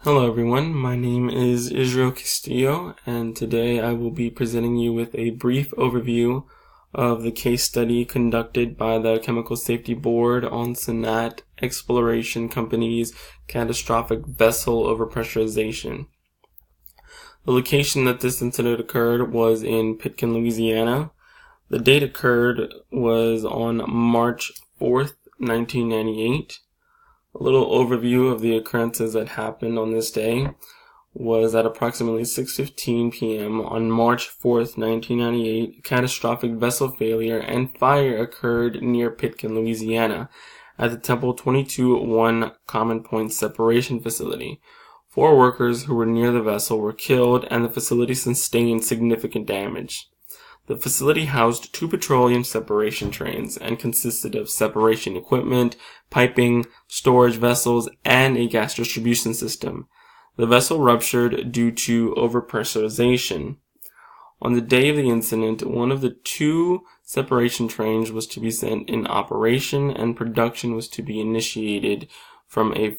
Hello everyone, my name is Israel Castillo, and today I will be presenting you with a brief overview of the case study conducted by the Chemical Safety Board on SATC Exploration Company's catastrophic vessel overpressurization. The location that this incident occurred was in Pitkin, Louisiana. The date occurred was on March 4th, 1998. A little overview of the occurrences that happened on this day was at approximately 6:15 p.m. on March 4th, 1998, a catastrophic vessel failure and fire occurred near Pitkin, Louisiana, at the Temple 22-1 Common Point Separation Facility. 4 workers who were near the vessel were killed, and the facility sustained significant damage. The facility housed 2 petroleum separation trains and consisted of separation equipment, piping, storage vessels, and a gas distribution system. The vessel ruptured due to overpressurization. On the day of the incident, one of the 2 separation trains was to be set in operation, and production was to be initiated from a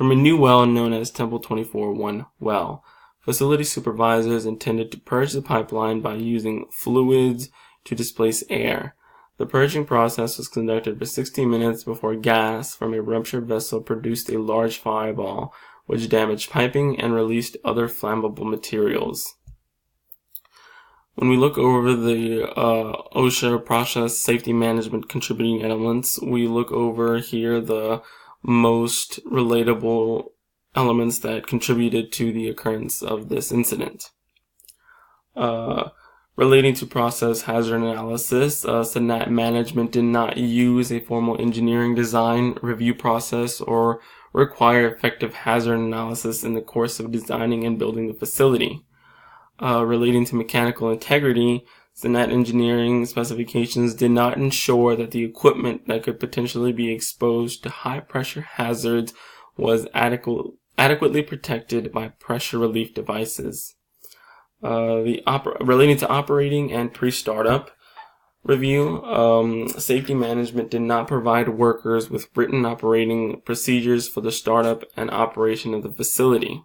new well known as Temple 24-1 well. Facility supervisors intended to purge the pipeline by using fluids to displace air. The purging process was conducted for 60 minutes before gas from a ruptured vessel produced a large fireball, which damaged piping and released other flammable materials. When we look over the OSHA process safety management contributing elements, we look over here the most relatable elements that contributed to the occurrence of this incident. Relating to process hazard analysis, SATC management did not use a formal engineering design review process or require effective hazard analysis in the course of designing and building the facility. Relating to mechanical integrity, SATC engineering specifications did not ensure that the equipment that could potentially be exposed to high pressure hazards was adequately protected by pressure relief devices. Relating to operating and pre-startup review, safety management did not provide workers with written operating procedures for the startup and operation of the facility.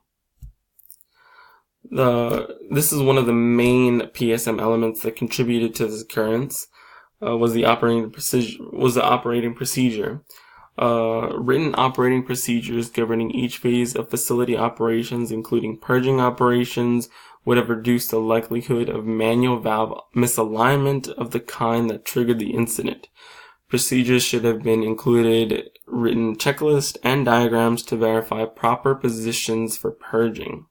This is one of the main PSM elements that contributed to this occurrence. Was the operating procedure. Written operating procedures governing each phase of facility operations, including purging operations, would have reduced the likelihood of manual valve misalignment of the kind that triggered the incident. Procedures should have been included written checklists and diagrams to verify proper positions for purging.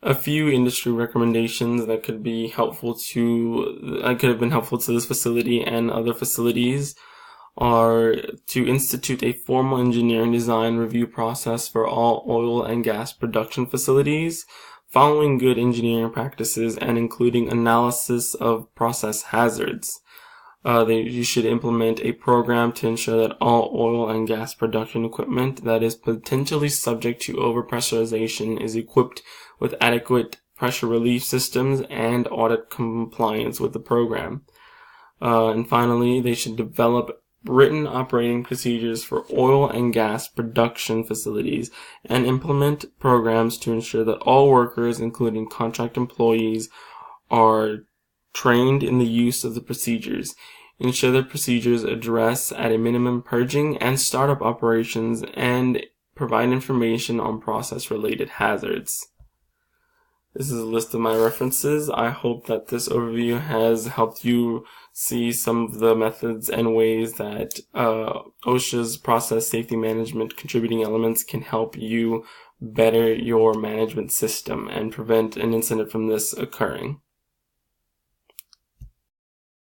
A few industry recommendations that could have been helpful to this facility and other facilities are to institute a formal engineering design review process for all oil and gas production facilities, following good engineering practices and including analysis of process hazards. You should implement a program to ensure that all oil and gas production equipment that is potentially subject to overpressurization is equipped with adequate pressure relief systems and audit compliance with the program. And finally, they should develop written operating procedures for oil and gas production facilities and implement programs to ensure that all workers, including contract employees, are trained in the use of the procedures. Ensure that procedures address at a minimum purging and startup operations and provide information on process-related hazards. This is a list of my references. I hope that this overview has helped you see some of the methods and ways that OSHA's process safety management contributing elements can help you better your management system and prevent an incident from this occurring.